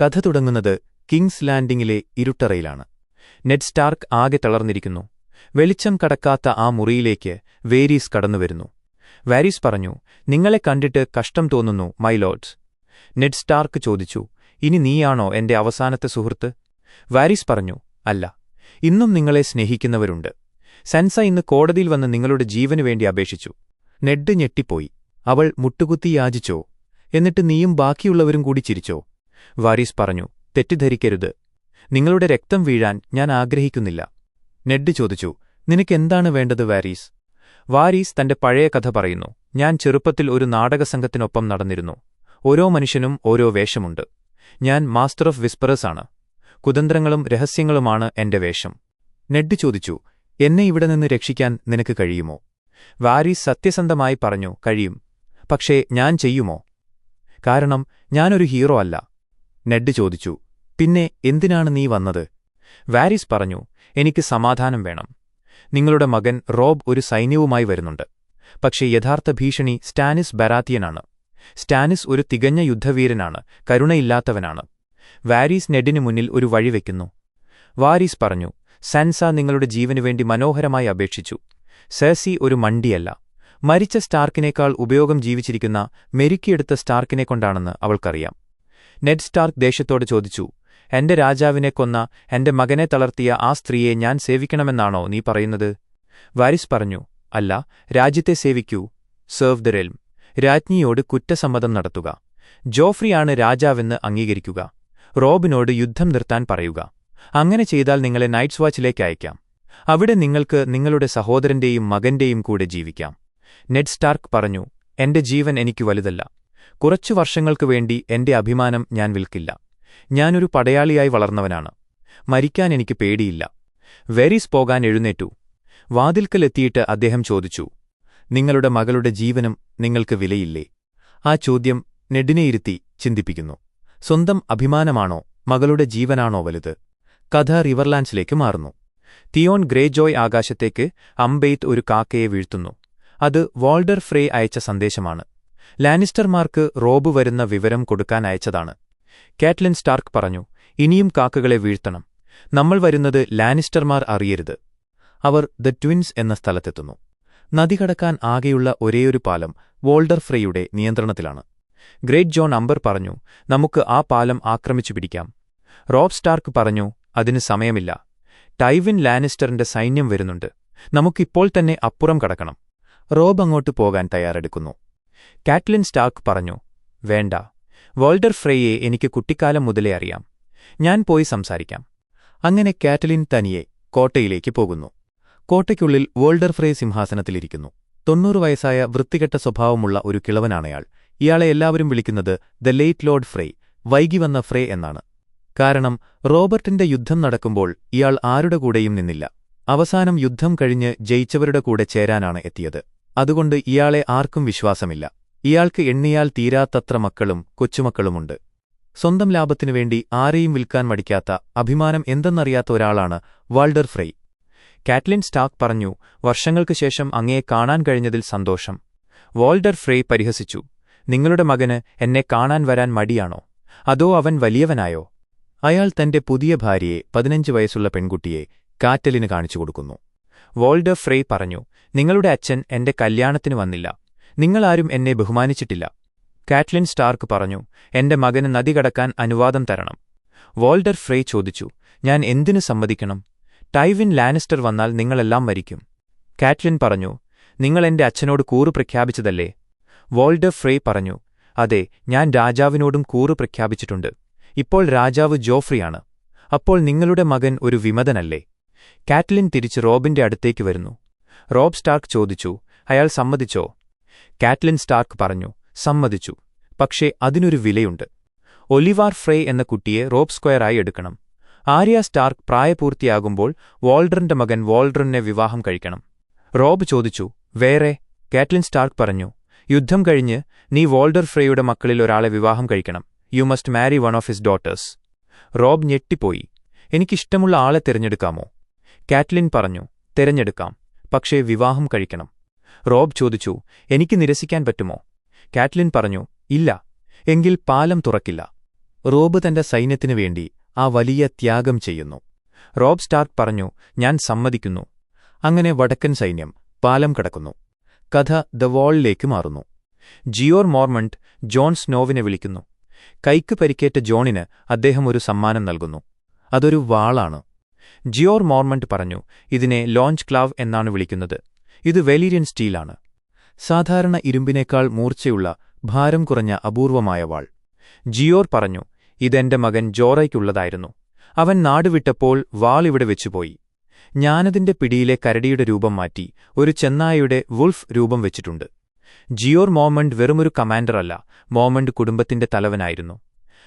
കഥ തുടങ്ങുന്നത് Kings ലാൻഡിംഗിലെ ഇരുട്ടറയിലാണ്. Ned Stark ആകെ തളർന്നിരിക്കുന്നു. വെളിച്ചം കടക്കാത്ത ആ മുറിയിലേക്ക് വേരീസ് കടന്നുവരുന്നു. വാരീസ് പറഞ്ഞു, "നിങ്ങളെ കണ്ടിട്ട് കഷ്ടം തോന്നുന്നു, മൈ ലോർഡ്സ്." നെഡ് സ്റ്റാർക്ക് ചോദിച്ചു, "ഇനി നീയാണോ എന്റെ അവസാനത്തെ സുഹൃത്ത്?" വാരീസ് പറഞ്ഞു, "അല്ല, ഇന്നും നിങ്ങളെ സ്നേഹിക്കുന്നവരുണ്ട്. സൻസ ഇന്ന് കോടതിയിൽ വന്ന് നിങ്ങളുടെ ജീവനുവേണ്ടി അപേക്ഷിച്ചു." നെഡ് ഞെട്ടിപ്പോയി. "അവൾ മുട്ടുകുത്തി യാചിച്ചോ? എന്നിട്ട് നീയും ബാക്കിയുള്ളവരും കൂടി ചിരിച്ചോ?" വാരീസ് പറഞ്ഞു, "തെറ്റിദ്ധരിക്കരുത്. നിങ്ങളുടെ രക്തം വീഴാൻ ഞാൻ ആഗ്രഹിക്കുന്നില്ല." നെഡ് ചോദിച്ചു, "നിനക്കെന്താണ് വേണ്ടത് വാരീസ്?" വാരീസ് തന്റെ പഴയ കഥ പറയുന്നു. "ഞാൻ ചെറുപ്പത്തിൽ ഒരു നാടകസംഘത്തിനൊപ്പം നടന്നിരുന്നു. ഓരോ മനുഷ്യനും ഓരോ വേഷമുണ്ട്. ഞാൻ മാസ്റ്റർ ഓഫ് വിസ്പറേഴ്സ് ആണ്. കുതന്ത്രങ്ങളും രഹസ്യങ്ങളുമാണ് എന്റെ വേഷം." നെഡ് ചോദിച്ചു, "എന്നെ ഇവിടെ നിന്ന് രക്ഷിക്കാൻ നിനക്ക് കഴിയുമോ?" വാരീസ് സത്യസന്ധമായി പറഞ്ഞു, "കഴിയും. പക്ഷേ ഞാൻ ചെയ്യുമോ? കാരണം ഞാനൊരു ഹീറോ അല്ല." നെഡ് ചോദിച്ചു, "പിന്നെ എന്തിനാണ് നീ വന്നത്?" വാരീസ് പറഞ്ഞു, "എനിക്ക് സമാധാനം വേണം. നിങ്ങളുടെ മകൻ റോബ് ഒരു സൈന്യവുമായി വരുന്നുണ്ട്. പക്ഷേ യഥാർത്ഥ ഭീഷണി സ്റ്റാനിസ് ബരാത്തിയനാണ്. സ്റ്റാനിസ് ഒരു തികഞ്ഞ യുദ്ധവീരനാണ്, കരുണയില്ലാത്തവനാണ്." വാരീസ് നെഡിനു മുന്നിൽ ഒരു വഴി വയ്ക്കുന്നു. വാരീസ് പറഞ്ഞു, "സൻസ നിങ്ങളുടെ ജീവനുവേണ്ടി മനോഹരമായി അപേക്ഷിച്ചു. സെർസി ഒരു മണ്ടിയല്ല. മരിച്ച സ്റ്റാർക്കിനേക്കാൾ ഉപയോഗം ജീവിച്ചിരിക്കുന്ന മെരുക്കിയെടുത്ത സ്റ്റാർക്കിനെക്കൊണ്ടാണെന്ന് അവൾക്കറിയാം." നെഡ് സ്റ്റാർക്ക് ദേഷ്യത്തോടെ ചോദിച്ചു, "എന്റെ രാജാവിനെ കൊന്ന, എന്റെ മകനെ തളർത്തിയ ആ സ്ത്രീയെ ഞാൻ സേവിക്കണമെന്നാണോ നീ പറയുന്നത്?" വാരീസ് പറഞ്ഞു, "അല്ല, രാജ്യത്തെ സേവിക്കൂ. Serve the realm. രാജ്ഞിയോട് കുറ്റസമ്മതം നടത്തുക. ജോഫ്രിയാണ് രാജാവെന്ന് അംഗീകരിക്കുക. റോബിനോട് യുദ്ധം നിർത്താൻ പറയുക. അങ്ങനെ ചെയ്താൽ നിങ്ങളെ നൈറ്റ്സ് വാച്ചിലേക്ക് അയക്കാം. അവിടെ നിങ്ങൾക്ക് നിങ്ങളുടെ സഹോദരന്റെയും മകന്റെയും കൂടെ ജീവിക്കാം." നെഡ് സ്റ്റാർക്ക് പറഞ്ഞു, "എന്റെ ജീവൻ എനിക്ക് വലുതല്ല. കുറച്ചു വർഷങ്ങൾക്കു വേണ്ടി എന്റെ അഭിമാനം ഞാൻ വിൽക്കില്ല. ഞാനൊരു പടയാളിയായി വളർന്നവനാണ്. മരിക്കാൻ എനിക്ക് പേടിയില്ല." വെരീസ് പോകാൻ എഴുന്നേറ്റു. വാതിൽക്കലെത്തിയിട്ട് അദ്ദേഹം ചോദിച്ചു, "നിങ്ങളുടെ മകളുടെ ജീവനും നിങ്ങൾക്ക് വിലയില്ലേ?" ആ ചോദ്യം നെഡിനെയിരുത്തി ചിന്തിപ്പിക്കുന്നു. സ്വന്തം അഭിമാനമാണോ മകളുടെ ജീവനാണോ വലുത്? കഥ റിവർലാൻഡ്സിലേക്ക് മാറുന്നു. തിയോൺ ഗ്രേജോയ് ആകാശത്തേക്ക് അമ്പെയ്ത്ത് ഒരു കാക്കയെ വീഴ്ത്തുന്നു. അത് വാൾഡർ ഫ്രേ അയച്ച സന്ദേശമാണ്. ലാനിസ്റ്റർമാർക്ക് റോബ് വരുന്ന വിവരം കൊടുക്കാൻ അയച്ചതാണ്. കാറ്റ്ലിൻ സ്റ്റാർക്ക് പറഞ്ഞു, "ഇനിയും കാക്കകളെ വീഴ്ത്തണം. നമ്മൾ വരുന്നത് ലാനിസ്റ്റർമാർ അറിയരുത്." അവർ ദ ട്വിൻസ് എന്ന സ്ഥലത്തെത്തുന്നു. നദി കടക്കാൻ ആകെയുള്ള ഒരേയൊരു പാലം വോൾഡർ ഫ്രേയുടെ നിയന്ത്രണത്തിലാണ്. ഗ്രേറ്റ് ജോൺ അംബർ പറഞ്ഞു, "നമുക്ക് ആ പാലം ആക്രമിച്ചു പിടിക്കാം." റോബ് സ്റ്റാർക്ക് പറഞ്ഞു, "അതിന് സമയമില്ല. ടൈവിൻ ലാനിസ്റ്ററിന്റെ സൈന്യം വരുന്നുണ്ട്. നമുക്കിപ്പോൾ തന്നെ അപ്പുറം കടക്കണം." റോബ് അങ്ങോട്ട് പോകാൻ തയ്യാറെടുക്കുന്നു. കാറ്റ്ലിൻ സ്റ്റാർക്ക് പറഞ്ഞു, "വേണ്ട. വോൾഡർ ഫ്രേയെ എനിക്ക് കുട്ടിക്കാലം മുതലേ അറിയാം. ഞാൻ പോയി സംസാരിക്കാം." അങ്ങനെ കാറ്റ്ലിൻ തനിയെ കോട്ടയിലേക്ക് പോകുന്നു. കോട്ടയ്ക്കുള്ളിൽ വോൾഡർ ഫ്രേ സിംഹാസനത്തിലിരിക്കുന്നു. 90 വയസ്സായ വൃത്തികെട്ട സ്വഭാവമുള്ള ഒരു കിളവനാണയാൾ. ഇയാളെ എല്ലാവരും വിളിക്കുന്നത് ദ ലേറ്റ് ലോർഡ് ഫ്രേ, വൈകി വന്ന ഫ്രേ എന്നാണ്. കാരണം റോബർട്ടിന്റെ യുദ്ധം നടക്കുമ്പോൾ ഇയാൾ ആരുടെ കൂടെയും നിന്നില്ല. അവസാനം യുദ്ധം കഴിഞ്ഞ് ജയിച്ചവരുടെ കൂടെ ചേരാനാണ് എത്തിയത്. അതുകൊണ്ട് ഇയാളെ ആർക്കും വിശ്വാസമില്ല. ഇയാൾക്ക് എണ്ണിയാൽ തീരാത്തത്ര മക്കളും കൊച്ചുമക്കളുമുണ്ട്. സ്വന്തം ലാഭത്തിനുവേണ്ടി ആരെയും വിൽക്കാൻ മടിക്കാത്ത, അഭിമാനം എന്തെന്നറിയാത്ത ഒരാളാണ് വാൾഡർ ഫ്രേ. കാറ്റ്ലിൻ സ്റ്റാർക്ക് പറഞ്ഞു, "വർഷങ്ങൾക്ക് ശേഷം അങ്ങയെ കാണാൻ കഴിഞ്ഞതിൽ സന്തോഷം." വാൾഡർ ഫ്രേ പരിഹസിച്ചു, "നിങ്ങളുടെ മകന് എന്നെ കാണാൻ വരാൻ മടിയാണോ? അതോ അവൻ വലിയവനായോ?" അയാൾ തന്റെ പുതിയ ഭാര്യയെ, 15 വയസ്സുള്ള പെൺകുട്ടിയെ, കാറ്റലിന് കാണിച്ചു കൊടുക്കുന്നു. വോൾഡർ ഫ്രേ പറഞ്ഞു, "നിങ്ങളുടെ അച്ഛൻ എന്റെ കല്യാണത്തിന് വന്നില്ല. നിങ്ങളാരും എന്നെ ബഹുമാനിച്ചിട്ടില്ല." കാറ്റ്ലിൻ സ്റ്റാർക്ക് പറഞ്ഞു, "എന്റെ മകന് നദി കടക്കാൻ അനുവാദം തരണം." വോൾഡർ ഫ്രേ ചോദിച്ചു, "ഞാൻ എന്തിനു സമ്മതിക്കണം? ടൈവിൻ ലാനിസ്റ്റർ വന്നാൽ നിങ്ങളെല്ലാം മരിക്കും." കാറ്റ്ലിൻ പറഞ്ഞു, "നിങ്ങൾ എന്റെ അച്ഛനോട് കൂറ് പ്രഖ്യാപിച്ചതല്ലേ?" വോൾഡർ ഫ്രേ പറഞ്ഞു, "അതെ, ഞാൻ രാജാവിനോടും കൂറ് പ്രഖ്യാപിച്ചിട്ടുണ്ട്. ഇപ്പോൾ രാജാവ് ജോഫ്രിയാണ്. അപ്പോൾ നിങ്ങളുടെ മകൻ ഒരു വിമതനല്ലേ?" കാറ്റ്ലിൻ തിരിച്ച് റോബിന്റെ അടുത്തേക്ക് വരുന്നു. റോബ് സ്റ്റാർക്ക് ചോദിച്ചു, "അയാൾ സമ്മതിച്ചോ?" കാറ്റ്ലിൻ സ്റ്റാർക്ക് പറഞ്ഞു, "സമ്മതിച്ചു. പക്ഷേ അതിനൊരു വിലയുണ്ട്. ഒലിവാർ ഫ്രേ എന്ന കുട്ടിയെ റോബ് സ്ക്വയറായി എടുക്കണം. ആര്യ സ്റ്റാർക്ക് പ്രായപൂർത്തിയാകുമ്പോൾ വോൾഡറിന്റെ മകൻ വോൾഡറിനെ വിവാഹം കഴിക്കണം." റോബ് ചോദിച്ചു, "വേറെ?" കാറ്റ്ലിൻ സ്റ്റാർക്ക് പറഞ്ഞു, "യുദ്ധം കഴിഞ്ഞ് നീ വോൾഡർ ഫ്രേയുടെ മക്കളിൽ ഒരാളെ വിവാഹം കഴിക്കണം. You must marry one of his daughters." Rob ഞെട്ടിപ്പോയി. "എനിക്കിഷ്ടമുള്ള ആളെ തിരഞ്ഞെടുക്കാമോ?" കാറ്റ്ലിൻ പറഞ്ഞു, "തിരഞ്ഞെടുക്കാം. പക്ഷേ വിവാഹം കഴിക്കണം." റോബ് ചോദിച്ചു, "എനിക്ക് നിരസിക്കാൻ പറ്റുമോ?" കാറ്റ്ലിൻ പറഞ്ഞു, "ഇല്ല. എങ്കിൽ പാലം തുറക്കില്ല." റോബ് തന്റെ സൈന്യത്തിനു വേണ്ടി ആ വലിയ ത്യാഗം ചെയ്യുന്നു. റോബ് സ്റ്റാർക്ക് പറഞ്ഞു, ഞാൻ സമ്മതിക്കുന്നു. അങ്ങനെ വടക്കൻ സൈന്യം പാലം കടക്കുന്നു. കഥ ദ വാളിലേക്ക് മാറുന്നു. ജിയോർ മോർമണ്ട് ജോൺ സ്നോവിനെ വിളിക്കുന്നു. കൈക്ക് പരിക്കേറ്റ ജോണിന് അദ്ദേഹം ഒരു സമ്മാനം നൽകുന്നു. അതൊരു വാളാണ്. ജിയോർ മോർമണ്ട് പറഞ്ഞു, ഇതിനെ ലോഞ്ച് ക്ലാവ് എന്നാണ് വിളിക്കുന്നത്. ഇത് വെലീരിയൻ സ്റ്റീലാണ്. സാധാരണ ഇരുമ്പിനേക്കാൾ മൂർച്ചയുള്ള ഭാരം കുറഞ്ഞ അപൂർവമായ വാൾ. ജിയോർ പറഞ്ഞു, ഇതെന്റെ മകൻ ജോറയ്ക്കുള്ളതായിരുന്നു. അവൻ നാടുവിട്ടപ്പോൾ വാൾ ഇവിടെ വെച്ചുപോയി. ഞാനതിന്റെ പിടിയിലെ കരടിയുടെ രൂപം മാറ്റി ഒരു ചെന്നായയുടെ വുൾഫ് രൂപം വെച്ചിട്ടുണ്ട്. ജിയോർ മോർമണ്ട് വെറുമൊരു കമാൻഡറല്ല, മോർമണ്ട് കുടുംബത്തിന്റെ തലവനായിരുന്നു.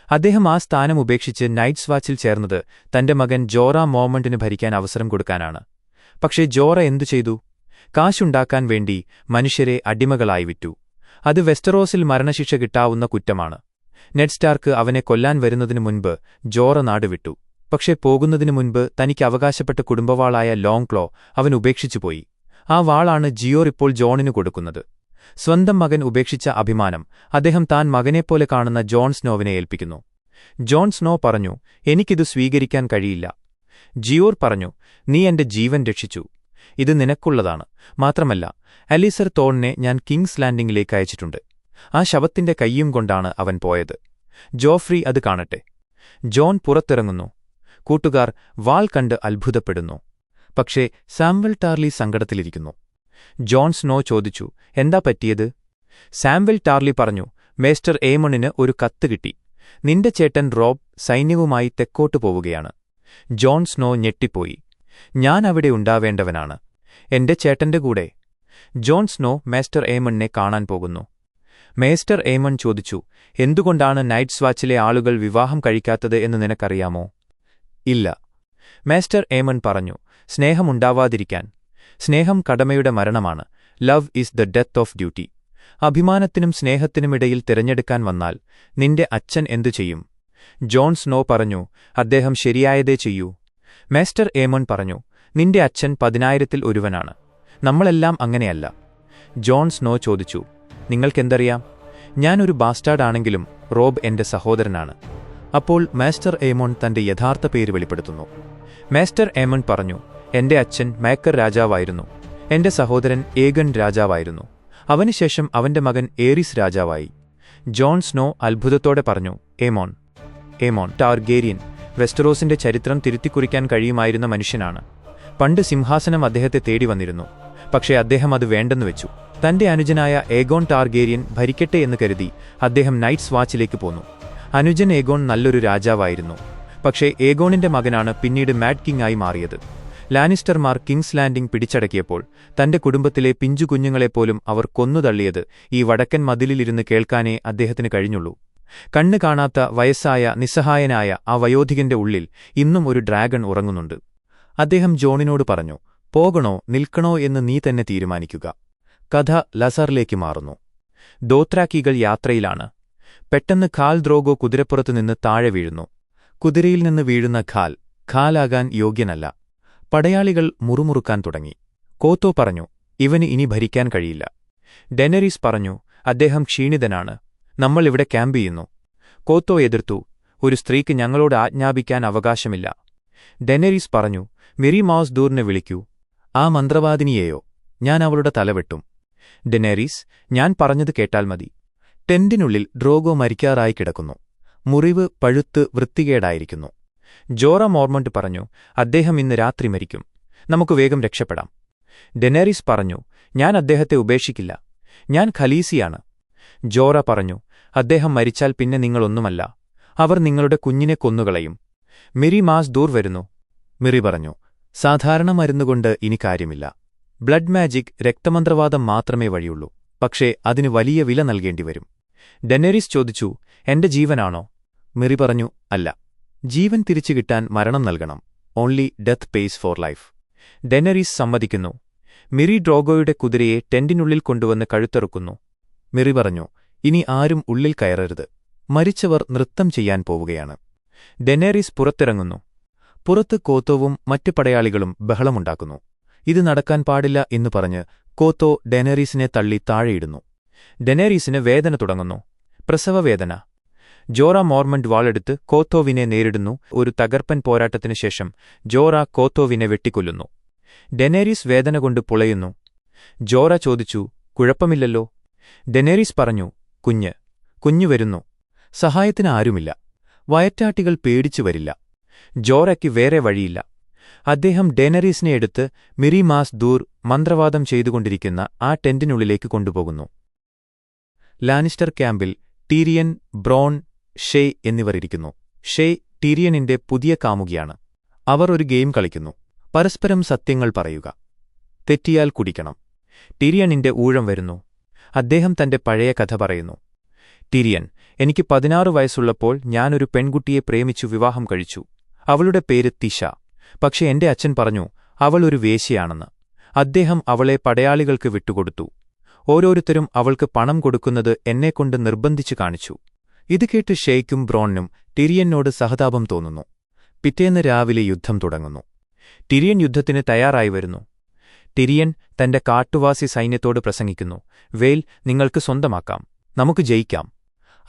അദ്ദേഹം ആ സ്ഥാനം ഉപേക്ഷിച്ച് നൈറ്റ്സ് വാച്ചിൽ ചേർന്നത് തന്റെ മകൻ ജോറ മോർമണ്ടിന് ഭരിക്കാൻ അവസരം കൊടുക്കാനാണ്. പക്ഷേ ജോറ എന്തു ചെയ്തു? കാശുണ്ടാക്കാൻ വേണ്ടി മനുഷ്യരെ അടിമകളായി വിറ്റു. അത് വെസ്റ്ററോസിൽ മരണശിക്ഷ കിട്ടാവുന്ന കുറ്റമാണ്. നെഡ് സ്റ്റാർക്ക് അവനെ കൊല്ലാൻ വരുന്നതിനു മുൻപ് ജോറ നാടുവിട്ടു. പക്ഷേ പോകുന്നതിനു മുൻപ് തനിക്ക് അവകാശപ്പെട്ട കുടുംബവാളായ ലോങ് ക്ലോ അവൻ ഉപേക്ഷിച്ചുപോയി. ആ വാളാണ് ജിയോർ ഇപ്പോൾ ജോണിനു കൊടുക്കുന്നത്. സ്വന്തം മകൻ ഉപേക്ഷിച്ച അഭിമാനം അദ്ദേഹം താൻ മകനെപ്പോലെ കാണുന്ന ജോൺ സ്നോവിനെ ഏൽപ്പിക്കുന്നു. ജോൺ സ്നോ പറഞ്ഞു, എനിക്കിത് സ്വീകരിക്കാൻ കഴിയില്ല. ജിയോർ പറഞ്ഞു, നീ എന്റെ ജീവൻ രക്ഷിച്ചു. ഇത് നിനക്കുള്ളതാണ്. മാത്രമല്ല, അലീസർ തോണിനെ ഞാൻ കിങ്സ് ലാൻഡിംഗിലേക്ക് അയച്ചിട്ടുണ്ട്. ആ ശവത്തിന്റെ കയ്യും കൊണ്ടാണ് അവൻ പോയത്. ജോഫ്രി അത് കാണട്ടെ. ജോൺ പുറത്തിറങ്ങുന്നു. കൂട്ടുകാർ വാൾ കണ്ട് അത്ഭുതപ്പെടുന്നു. പക്ഷേ സാംവെൽ ടാർലി സങ്കടത്തിലിരിക്കുന്നു. ജോൺ സ്നോ ചോദിച്ചു, എന്താ പറ്റിയത്? സാംവെൽ ടാർലി പറഞ്ഞു, മേസ്റ്റർ ഏമണിന് ഒരു കത്ത് കിട്ടി. നിന്റെ ചേട്ടൻ റോബ് സൈന്യവുമായി തെക്കോട്ടു പോവുകയാണ്. ജോൺ സ്നോ ഞെട്ടിപ്പോയി. ഞാൻ അവിടെ ഉണ്ടാവേണ്ടവനാണ്. എന്റെ ചേട്ടന്റെ കൂടെ. ജോൺ സ്നോ മേസ്റ്റർ ഏമണിനെ കാണാൻ പോകുന്നു. മേസ്റ്റർ ഏമൺ ചോദിച്ചു, എന്തുകൊണ്ടാണ് നൈറ്റ്സ് വാച്ചിലെ ആളുകൾ വിവാഹം കഴിക്കാത്തത് എന്ന് നിനക്കറിയാമോ? ഇല്ല. മേസ്റ്റർ ഏമൺ പറഞ്ഞു, സ്നേഹമുണ്ടാവാതിരിക്കാൻ. സ്നേഹം കടമയുടെ മരണമാണ്. Love is the death of duty. അഭിമാനത്തിനും സ്നേഹത്തിനുമിടയിൽ തിരഞ്ഞെടുക്കാൻ വന്നാൽ നിന്റെ അച്ഛൻ എന്തു ചെയ്യും? ജോൺ സ്നോ പറഞ്ഞു, അദ്ദേഹം ശരിയായതേ ചെയ്യൂ. മേസ്റ്റർ ഏമൺ പറഞ്ഞു, നിന്റെ അച്ഛൻ 10,000-ൽ ഒരുവനാണ്. നമ്മളെല്ലാം അങ്ങനെയല്ല. ജോൺ സ്നോ ചോദിച്ചു, നിങ്ങൾക്കെന്തറിയാം? ഞാനൊരു ബാസ്റ്റാർഡാണെങ്കിലും റോബ് എന്റെ സഹോദരനാണ്. അപ്പോൾ മേസ്റ്റർ ഏമൺ തന്റെ യഥാർത്ഥ പേര് വെളിപ്പെടുത്തുന്നു. മേസ്റ്റർ ഏമൺ പറഞ്ഞു, എന്റെ അച്ഛൻ മേക്കർ രാജാവായിരുന്നു. എന്റെ സഹോദരൻ ഏഗൺ രാജാവായിരുന്നു. അവനുശേഷം അവന്റെ മകൻ ഏറിസ് രാജാവായി. ജോൺ സ്നോ അത്ഭുതത്തോടെ പറഞ്ഞു, ഏമോൺ ടാർഗേരിയൻ വെസ്റ്ററോസിന്റെ ചരിത്രം തിരുത്തിക്കുറിക്കാൻ കഴിയുമായിരുന്ന മനുഷ്യനാണ്. പണ്ട് സിംഹാസനം അദ്ദേഹത്തെ തേടി വന്നിരുന്നു. പക്ഷേ അദ്ദേഹം അത് വേണ്ടെന്ന് വെച്ചു. തന്റെ അനുജനായ ഏഗോൺ ടാർഗേരിയൻ ഭരിക്കട്ടെ എന്ന് കരുതി അദ്ദേഹം നൈറ്റ്സ് വാച്ചിലേക്ക് പോന്നു. അനുജൻ ഏഗോൺ നല്ലൊരു രാജാവായിരുന്നു. പക്ഷേ ഏഗോണിന്റെ മകനാണ് പിന്നീട് മാഡ് കിങ് ആയി മാറിയത്. ലാനിസ്റ്റർമാർ കിങ്സ് ലാൻഡിംഗ് പിടിച്ചടക്കിയപ്പോൾ തന്റെ കുടുംബത്തിലെ പിഞ്ചുകുഞ്ഞുങ്ങളെപ്പോലും അവർ കൊന്നുതള്ളിയത് ഈ വടക്കൻ മതിലിലിരുന്ന് കേൾക്കാനേ അദ്ദേഹത്തിന് കഴിഞ്ഞുള്ളൂ. കണ്ണു കാണാത്ത വയസ്സായ നിസ്സഹായനായ ആ വയോധികന്റെ ഉള്ളിൽ ഇന്നും ഒരു ഡ്രാഗൺ ഉറങ്ങുന്നുണ്ട്. അദ്ദേഹം ജോണിനോട് പറഞ്ഞു, പോകണോ നിൽക്കണോ എന്ന് നീ തന്നെ തീരുമാനിക്കുക. കഥ ലസറിലേക്ക് മാറുന്നു. ദോത്രാക്കികൾ യാത്രയിലാണ്. പെട്ടെന്ന് ഖാൽ ദ്രോഗോ കുതിരപ്പുറത്തു നിന്ന് താഴെ വീഴുന്നു. കുതിരയിൽ നിന്ന് വീഴുന്ന ഖാലാകാൻ യോഗ്യനല്ല. പടയാളികൾ മുറുമുറുക്കാൻ തുടങ്ങി. കോത്തോ പറഞ്ഞു, ഇവന് ഇനി ഭരിക്കാൻ കഴിയില്ല. ഡെനരീസ് പറഞ്ഞു, അദ്ദേഹം ക്ഷീണിതനാണ്. നമ്മൾ ഇവിടെ ക്യാമ്പ് ചെയ്യുന്നു. കോത്തോ എതിർത്തു, ഒരു സ്ത്രീക്ക് ഞങ്ങളോട് ആജ്ഞാപിക്കാൻ അവകാശമില്ല. ഡെനരീസ് പറഞ്ഞു, മിറി മാസ് ദൂറിനെ വിളിക്കൂ. ആ മന്ത്രവാദിനിയെയോ? ഞാൻ അവളുടെ തലവെട്ടും. ഡെനരീസ്, ഞാൻ പറഞ്ഞത് കേട്ടാൽ മതി. ടെന്റിനുള്ളിൽ ഡ്രോഗോ മരിക്കാറായി കിടക്കുന്നു. മുറിവ് പഴുത്ത് വൃത്തികേടായിരിക്കുന്നു. ജോറ മോർമണ്ട് പറഞ്ഞു, അദ്ദേഹം ഇന്ന് രാത്രി മരിക്കും. നമുക്ക് വേഗം രക്ഷപ്പെടാം. ഡെനരീസ് പറഞ്ഞു, ഞാൻ അദ്ദേഹത്തെ ഉപേക്ഷിക്കില്ല. ഞാൻ ഖലീസിയാണ്. ജോറ പറഞ്ഞു, അദ്ദേഹം മരിച്ചാൽ പിന്നെ നിങ്ങളൊന്നുമല്ല. അവർ നിങ്ങളുടെ കുഞ്ഞിനെ കൊന്നുകളയും. മിറി മാസ് ദൂർ വരുന്നു. മിറി പറഞ്ഞു, സാധാരണ മരുന്നുകൊണ്ട് ഇനി കാര്യമില്ല. ബ്ലഡ് മാജിക് രക്തമന്ത്രവാദം മാത്രമേ വഴിയുള്ളൂ. പക്ഷേ അതിന് വലിയ വില നൽകേണ്ടിവരും. ഡെനരീസ് ചോദിച്ചു, എന്റെ ജീവനാണോ? മിറി പറഞ്ഞു, അല്ല. ജീവൻ തിരിച്ചു കിട്ടാൻ മരണം നൽകണം. Only death pays for life. Daenerys സമ്മതിക്കുന്നു. മിറി ഡ്രോഗോയുടെ കുതിരയെ ടെന്റിനുള്ളിൽ കൊണ്ടുവന്ന് കഴുത്തെറുക്കുന്നു. മിറി പറഞ്ഞു, ഇനി ആരും ഉള്ളിൽ കയറരുത്. മരിച്ചവർ നൃത്തം ചെയ്യാൻ പോവുകയാണ്. ഡെനരീസ് പുറത്തിറങ്ങുന്നു. പുറത്ത് കോത്തോവും മറ്റു പടയാളികളും ബഹളമുണ്ടാക്കുന്നു. ഇത് നടക്കാൻ പാടില്ല എന്നു പറഞ്ഞ് കോത്തോ ഡെനരീസിനെ തള്ളി താഴെയിടുന്നു. ഡെനരീസിന് വേദന തുടങ്ങുന്നു. പ്രസവവേദന. ജോറ മോർമണ്ട് വാളെടുത്ത് കോത്തോവിനെ നേരിടുന്നു. ഒരു തകർപ്പൻ പോരാട്ടത്തിനു ശേഷം ജോറ കോത്തോവിനെ വെട്ടിക്കൊല്ലുന്നു. ഡെനേരീസ് വേദന കൊണ്ട് പുളയുന്നു. ജോറ ചോദിച്ചു, കുഴപ്പമില്ലല്ലോ? ഡെനേരീസ് പറഞ്ഞു, കുഞ്ഞു വരുന്നു. സഹായത്തിന് ആരുമില്ല. വയറ്റാട്ടികൾ പേടിച്ചു വരില്ല. ജോറയ്ക്ക് വേറെ വഴിയില്ല. അദ്ദേഹം ഡെനേരീസിനെ എടുത്ത് മിരിമാസ് ദൂർ മന്ത്രവാദം ചെയ്തുകൊണ്ടിരിക്കുന്ന ആ ടെന്റിനുള്ളിലേക്ക് കൊണ്ടുപോകുന്നു. ലാനിസ്റ്റർ ക്യാമ്പിൽ ടീരിയൻ, ബ്രോൺ, ഷെയ് എന്നിവർ ഇരിക്കുന്നു. ഷെയ് ടീരിയനിന്റെ പുതിയ കാമുകിയാണ്. അവർ ഒരു ഗെയിം കളിക്കുന്നു. പരസ്പരം സത്യങ്ങൾ പറയുക. തെറ്റിയാൽ കുടിക്കണം. ടീരിയനിന്റെ ഊഴം വരുന്നു. അദ്ദേഹം തന്റെ പഴയ കഥ പറയുന്നു. ടീരിയൻ, എനിക്ക് 16 വയസ്സുള്ളപ്പോൾ ഞാനൊരു പെൺകുട്ടിയെ പ്രേമിച്ചു വിവാഹം കഴിച്ചു. അവളുടെ പേര് തിഷ. പക്ഷെ എന്റെ അച്ഛൻ പറഞ്ഞു അവൾ ഒരു വേശ്യയാണെന്ന്. അദ്ദേഹം അവളെ പടയാളികൾക്ക് വിട്ടുകൊടുത്തു. ഓരോരുത്തരും അവൾക്ക് പണം കൊടുക്കുന്നത് എന്നെക്കൊണ്ട് നിർബന്ധിച്ചു കാണിച്ചു. ഇത് കേട്ട് ഷെയ്ക്കും ബ്രോണിനും ടിരിയനോട് സഹതാപം തോന്നുന്നു. പിറ്റേന്ന് രാവിലെ യുദ്ധം തുടങ്ങുന്നു. ടിരിയൻ യുദ്ധത്തിന് തയ്യാറായി വരുന്നു. ടിരിയൻ തന്റെ കാട്ടുവാസി സൈന്യത്തോട് പ്രസംഗിക്കുന്നു. വേൽ നിങ്ങൾക്ക് സ്വന്തമാക്കാം, നമുക്ക് ജയിക്കാം.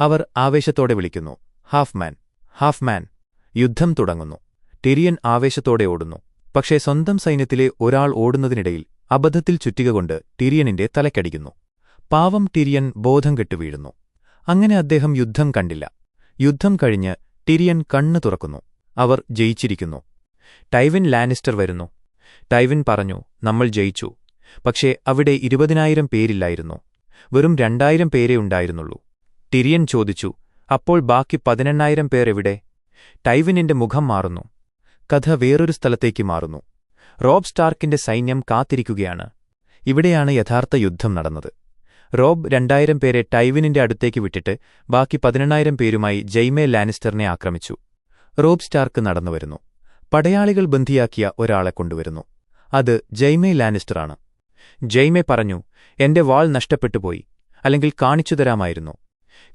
അവർ ആവേശത്തോടെ വിളിക്കുന്നു, ഹാഫ് മാൻ. യുദ്ധം തുടങ്ങുന്നു. ടിരിയൻ ആവേശത്തോടെ ഓടുന്നു. പക്ഷേ സ്വന്തം സൈന്യത്തിലെ ഒരാൾ ഓടുന്നതിനിടയിൽ അബദ്ധത്തിൽ ചുറ്റികകൊണ്ട് ടിരിയനിന്റെ തലക്കടിക്കുന്നു. പാവം ടിരിയൻ ബോധം കെട്ടു വീഴുന്നു. അങ്ങനെ അദ്ദേഹം യുദ്ധം കണ്ടില്ല. യുദ്ധം കഴിഞ്ഞ് ടിരിയൻ കണ്ണു തുറക്കുന്നു. അവർ ജയിച്ചിരിക്കുന്നു. ടൈവിൻ ലാനിസ്റ്റർ വരുന്നു. ടൈവിൻ പറഞ്ഞു, നമ്മൾ ജയിച്ചു. പക്ഷേ അവിടെ 20,000 പേരില്ലായിരുന്നു. വെറും 2,000 പേരേ ഉണ്ടായിരുന്നുള്ളൂ. ടിരിയൻ ചോദിച്ചു, അപ്പോൾ ബാക്കി 18,000 പേർ എവിടെ? ടൈവിനിന്റെ മുഖം മാറുന്നു. കഥ വേറൊരു സ്ഥലത്തേക്ക് മാറുന്നു. റോബ് സ്റ്റാർക്കിന്റെ സൈന്യം കാത്തിരിക്കുകയാണ്. ഇവിടെയാണ് യഥാർത്ഥ യുദ്ധം നടന്നത്. റോബ് 2,000 പേരെ ടൈവിനിന്റെ അടുത്തേക്ക് വിട്ടിട്ട് ബാക്കി 18,000 പേരുമായി ജെയ്മെ ലാനിസ്റ്ററിനെ ആക്രമിച്ചു. റോബ് സ്റ്റാർക്ക് നടന്നുവരുന്നു. പടയാളികൾ ബന്ധിയാക്കിയ ഒരാളെ കൊണ്ടുവരുന്നു. അത് ജെയ്മെ ലാനിസ്റ്ററാണ്. ജെയ്മെ പറഞ്ഞു, എന്റെ വാൾ നഷ്ടപ്പെട്ടുപോയി, അല്ലെങ്കിൽ കാണിച്ചുതരാമായിരുന്നു.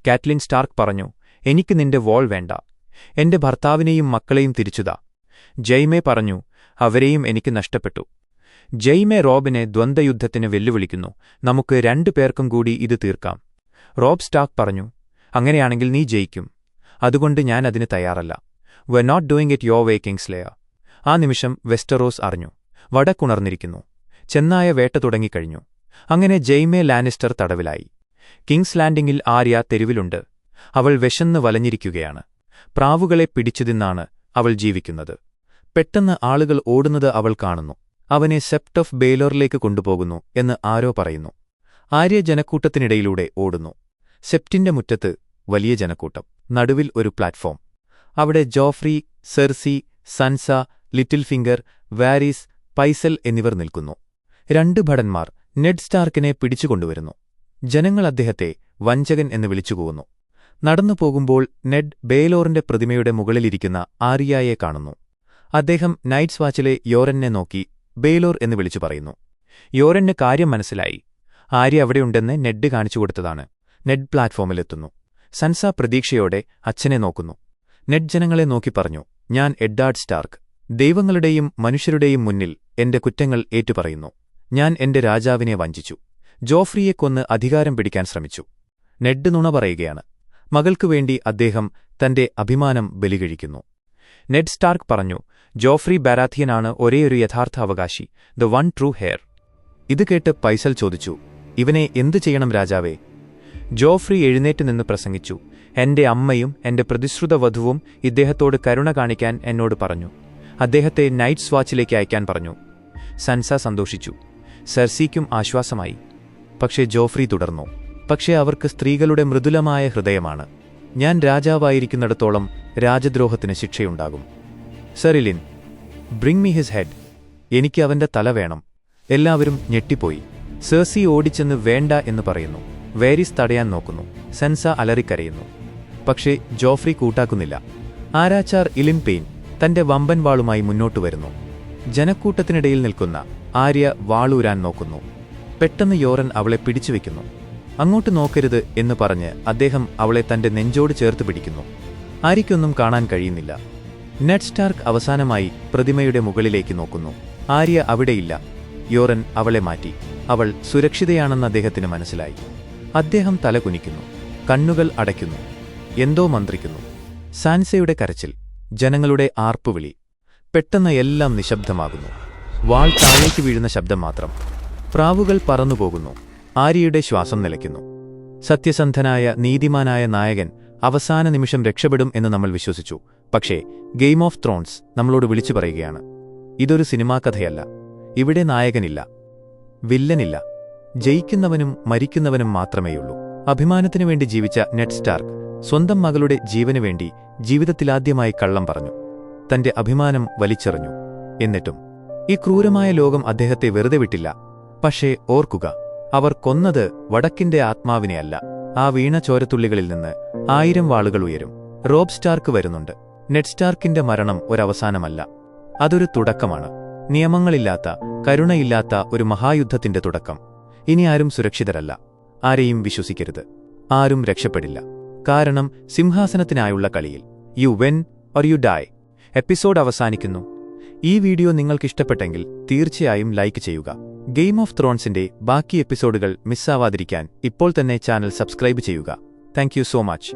കാറ്റ്ലിൻ സ്റ്റാർക്ക് പറഞ്ഞു, എനിക്ക് നിന്റെ വാൾ വേണ്ട, എന്റെ ഭർത്താവിനെയും മക്കളെയും തിരിച്ചുതാ. ജെയ്മെ പറഞ്ഞു, അവരെയും എനിക്ക് നഷ്ടപ്പെട്ടു. ജെയ്മെ റോബിനെ ദ്വന്ദ്വയുദ്ധത്തിന് വെല്ലുവിളിക്കുന്നു. നമുക്ക് 2 പേർക്കും കൂടി ഇത് തീർക്കാം. റോബ് സ്റ്റാർക്ക് പറഞ്ഞു, അങ്ങനെയാണെങ്കിൽ നീ ജയിക്കും. അതുകൊണ്ട് ഞാൻ അതിന് തയ്യാറല്ല. we're not doing it your way, കിങ്സ്ലേയർ. ആ നിമിഷം വെസ്റ്ററോസ് അറിഞ്ഞു. വടക്കുണർന്നിരിക്കുന്നു. ചെന്നായ വേട്ട തുടങ്ങിക്കഴിഞ്ഞു. അങ്ങനെ ജെയ്മെ ലാനിസ്റ്റർ തടവിലായി. കിങ്സ് ലാൻഡിംഗിൽ ആര്യ തെരുവിലുണ്ട്. അവൾ വിശന്ന് വലഞ്ഞിരിക്കുകയാണ്. പ്രാവുകളെ പിടിച്ചുതിന്നാണ് അവൾ ജീവിക്കുന്നത്. പെട്ടെന്ന് ആളുകൾ ഓടുന്നത് അവൾ കാണുന്നു. അവനെ സെപ്റ്റ് ഓഫ് ബേലോറിലേക്ക് കൊണ്ടുപോകുന്നു എന്ന് ആരോ പറയുന്നു. ആര്യ ജനക്കൂട്ടത്തിനിടയിലൂടെ ഓടുന്നു. സെപ്റ്റിന്റെ മുറ്റത്ത് വലിയ ജനക്കൂട്ടം. നടുവിൽ ഒരു പ്ലാറ്റ്ഫോം. അവിടെ Joffrey, Cersei, Sansa, Littlefinger, Varys, Pycelle എന്നിവർ നിൽക്കുന്നു. 2 ഭടന്മാർ നെഡ് സ്റ്റാർക്കിനെ പിടിച്ചുകൊണ്ടുവരുന്നു. ജനങ്ങൾ അദ്ദേഹത്തെ വഞ്ചകൻ എന്ന് വിളിച്ചുകൂവുന്നു. നടന്നുപോകുമ്പോൾ നെഡ് ബേലോറിന്റെ പ്രതിമയുടെ മുകളിലിരിക്കുന്ന ആര്യയെ കാണുന്നു. അദ്ദേഹം നൈറ്റ്സ് വാച്ചിലെ യോരനെ നോക്കി ബേലോർ എന്ന് വിളിച്ചു പറയുന്നു. യോരന് കാര്യം മനസ്സിലായി. ആര്യ അവിടെയുണ്ടെന്ന് നെഡ് കാണിച്ചുകൊടുത്തതാണ്. നെഡ് പ്ലാറ്റ്ഫോമിലെത്തുന്നു. സൻസ പ്രതീക്ഷയോടെ അച്ഛനെ നോക്കുന്നു. നെഡ് ജനങ്ങളെ നോക്കി പറഞ്ഞു, ഞാൻ എഡ്വാർഡ് സ്റ്റാർക്ക്. ദൈവങ്ങളുടെയും മനുഷ്യരുടെയും മുന്നിൽ എന്റെ കുറ്റങ്ങൾ ഏറ്റുപറയുന്നു. ഞാൻ എന്റെ രാജാവിനെ വഞ്ചിച്ചു. ജോഫ്രിയെ കൊന്ന് അധികാരം പിടിക്കാൻ ശ്രമിച്ചു. നെഡ് നുണ പറയുകയാണ്. മകൾക്കുവേണ്ടി അദ്ദേഹം തന്റെ അഭിമാനം ബലികഴിക്കുന്നു. നെഡ് സ്റ്റാർക്ക് പറഞ്ഞു, ജോഫ്രി ബാരാഥിയനാണ് ഒരേയൊരു യഥാർത്ഥ അവകാശി, ദ വൺ ട്രൂ ഹെയർ. ഇത് കേട്ട് പൈസൽ ചോദിച്ചു, ഇവനെ എന്തു ചെയ്യണം രാജാവേ? ജോഫ്രി എഴുന്നേറ്റ് നിന്ന് പ്രസംഗിച്ചു, എന്റെ അമ്മയും എന്റെ പ്രതിശ്രുത വധുവും ഇദ്ദേഹത്തോട് കരുണ കാണിക്കാൻ എന്നോട് പറഞ്ഞു. അദ്ദേഹത്തെ നൈറ്റ്സ് വാച്ചിലേക്ക് അയക്കാൻ പറഞ്ഞു. സൻസ സന്തോഷിച്ചു. സെർസിക്കും ആശ്വാസമായി. പക്ഷേ ജോഫ്രി തുടർന്നു, പക്ഷേ അവർക്ക് സ്ത്രീകളുടെ മൃദുലമായ ഹൃദയമാണ്. ഞാൻ രാജാവായിരിക്കുന്നിടത്തോളം രാജദ്രോഹത്തിന് ശിക്ഷയുണ്ടാകും. സെറിലിൻ, ബ്രിങ് മീ ഹിസ് ഹെഡ്. എനിക്ക് അവന്റെ തല വേണം. എല്ലാവരും ഞെട്ടിപ്പോയി. സെർസി ഓടിച്ചെന്ന് വേണ്ട എന്ന് പറയുന്നു. വേരീസ് തടയാൻ നോക്കുന്നു. സെൻസ അലറിക്കരയുന്നു. പക്ഷേ ജോഫ്രി കൂട്ടാക്കുന്നില്ല. ആരാച്ചാർ ഇലിൻ പെയിൻ തന്റെ വമ്പൻ വാളുമായി മുന്നോട്ടു വരുന്നു. ജനക്കൂട്ടത്തിനിടയിൽ നിൽക്കുന്ന ആര്യ വാളൂരാൻ നോക്കുന്നു. പെട്ടെന്ന് യോരൻ അവളെ പിടിച്ചുവെക്കുന്നു. അങ്ങോട്ട് നോക്കരുത് എന്ന് പറഞ്ഞ് അദ്ദേഹം അവളെ തന്റെ നെഞ്ചോട് ചേർത്ത് പിടിക്കുന്നു. ആര്യയ്ക്കൊന്നും കാണാൻ കഴിയുന്നില്ല. നെഡ് സ്റ്റാർക്ക് അവസാനമായി പ്രതിമയുടെ മുകളിലേക്ക് നോക്കുന്നു. ആര്യ അവിടെയില്ല. യോരൻ അവളെ മാറ്റി. അവൾ സുരക്ഷിതയാണെന്ന് അദ്ദേഹത്തിന് മനസ്സിലായി. അദ്ദേഹം തല കുനിക്കുന്നു. കണ്ണുകൾ അടയ്ക്കുന്നു. എന്തോ മന്ത്രിക്കുന്നു. സാൻസയുടെ കരച്ചിൽ, ജനങ്ങളുടെ ആർപ്പുവിളി. പെട്ടെന്ന് എല്ലാം നിശബ്ദമാകുന്നു. വാൾ താഴേക്ക് വീഴുന്ന ശബ്ദം മാത്രം. പ്രാവുകൾ പറന്നുപോകുന്നു. ആര്യയുടെ ശ്വാസം നിലയ്ക്കുന്നു. സത്യസന്ധനായ നീതിമാനായ നായകൻ അവസാന നിമിഷം രക്ഷപ്പെടും എന്ന് നമ്മൾ വിശ്വസിച്ചു. പക്ഷേ ഗെയിം ഓഫ് ത്രോൺസ് നമ്മളോട് വിളിച്ചു പറയുകയാണ്, ഇതൊരു സിനിമാ കഥയല്ല. ഇവിടെ നായകനില്ല, വില്ലനില്ല. ജയിക്കുന്നവനും മരിക്കുന്നവനും മാത്രമേയുള്ളൂ. അഭിമാനത്തിനു വേണ്ടി ജീവിച്ച നെഡ് സ്റ്റാർക്ക് സ്വന്തം മകളുടെ ജീവനുവേണ്ടി ജീവിതത്തിലാദ്യമായി കള്ളം പറഞ്ഞു. തന്റെ അഭിമാനം വലിച്ചെറിഞ്ഞു. എന്നിട്ടും ഈ ക്രൂരമായ ലോകം അദ്ദേഹത്തെ വെറുതെ വിട്ടില്ല. പക്ഷേ ഓർക്കുക, അവർ കൊന്നത് വടക്കിന്റെ ആത്മാവിനെയല്ല. ആ വീണ ചോരത്തുള്ളികളിൽ നിന്ന് 1000 വാളുകൾ ഉയരും. റോബ് സ്റ്റാർക്ക് വരുന്നുണ്ട്. നെഡ് സ്റ്റാർക്കിന്റെ മരണം ഒരവസാനമല്ല, അതൊരു തുടക്കമാണ്. നിയമങ്ങളില്ലാത്ത, കരുണയില്ലാത്ത ഒരു മഹായുദ്ധത്തിന്റെ തുടക്കം. ഇനി ആരും സുരക്ഷിതരല്ല. ആരെയും വിശ്വസിക്കരുത്. ആരും രക്ഷപ്പെടില്ല. കാരണം സിംഹാസനത്തിനായുള്ള കളിയിൽ you when or you dye. Episode അവസാനിക്കുന്നു. ഈ വീഡിയോ നിങ്ങൾക്കിഷ്ടപ്പെട്ടെങ്കിൽ തീർച്ചയായും ലൈക്ക് ചെയ്യുക. ഗെയിം ഓഫ് ത്രോൺസിന്റെ ബാക്കി എപ്പിസോഡുകൾ മിസ്സാവാതിരിക്കാൻ ഇപ്പോൾ തന്നെ ചാനൽ സബ്സ്ക്രൈബ് ചെയ്യുക. Thank you so much.